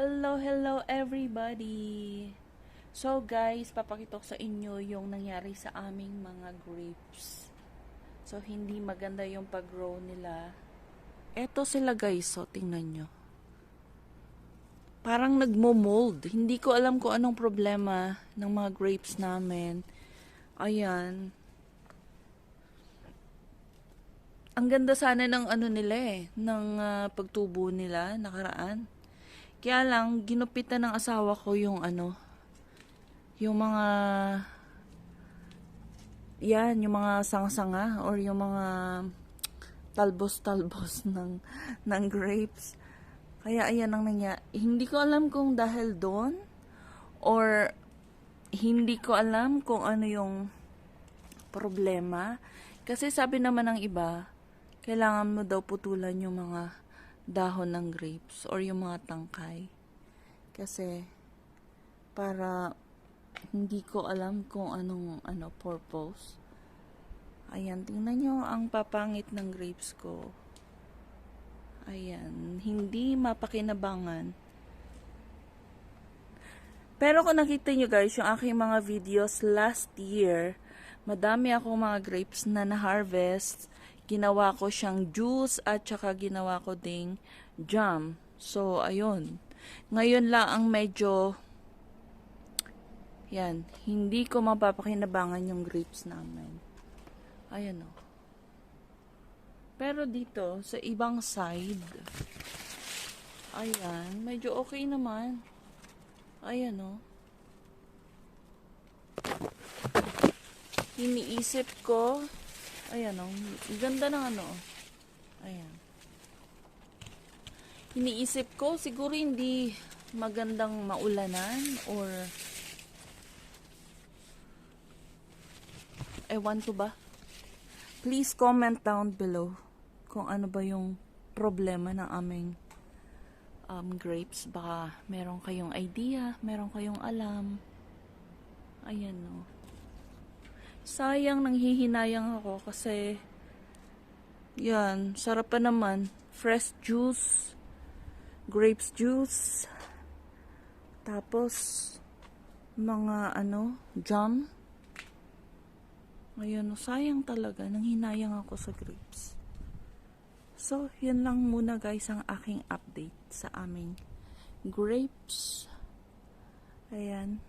Hello everybody! So guys, papakita ko sa inyo yung nangyari sa aming mga grapes. So hindi maganda yung pag-grow nila. Eto sila guys, so tingnan nyo. Parang nagmo-mold. Hindi ko alam kung anong problema ng mga grapes namin. Ayan. Ang ganda sana ng ano nila ng pagtubo nila nakaraan. Kaya lang, ginupitan ng asawa ko yung yung mga sanga-sanga or yung mga talbos-talbos ng grapes. Kaya ayan ang nangyari. Hindi ko alam kung dahil doon or hindi ko alam kung ano yung problema. Kasi sabi naman ng iba, kailangan mo daw putulan yung mga dahon ng grapes or yung mga tangkay. Kasi para hindi ko alam kung anong purpose. Ayan, tingnan nyo ang papangit ng grapes ko. Ayan, hindi mapakinabangan. Pero kung nakita nyo guys, yung aking mga videos last year, madami akong mga grapes na na-harvest. Ginawa ko siyang juice at saka ginawa ko ding jam. So, ayun. Ngayon lang ang medyo hindi ko mapapakinabangan yung grapes namin. Ayan o. Pero dito, sa ibang side, ayan, medyo okay naman. Ayan o. Iniisip ko, ayan o, ganda ng ayan. Iniisip ko, siguro hindi magandang maulanan or ewan ko ba? Please comment down below kung ano ba yung problema ng aming grapes. Baka meron kayong idea, meron kayong alam. Ayan no. Sayang, nanghihinayang ako kasi yan, sarap pa naman. Fresh juice, grapes juice, tapos mga jam. Ayun, sayang talaga. Nanghinayang ako sa grapes. So, yun lang muna guys ang aking update sa aming grapes. Ayan.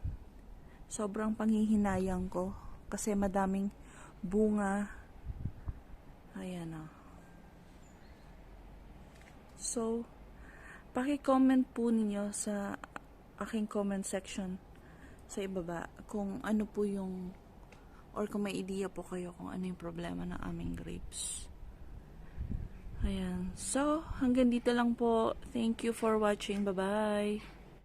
Sobrang panghihinayang ko kasi madaming bunga. Ayan o. So, paki-comment po ninyo sa aking comment section sa ibaba kung ano po yung or kung may idea po kayo kung ano yung problema ng aming grapes. Ayan. So, hanggang dito lang po. Thank you for watching. Bye-bye.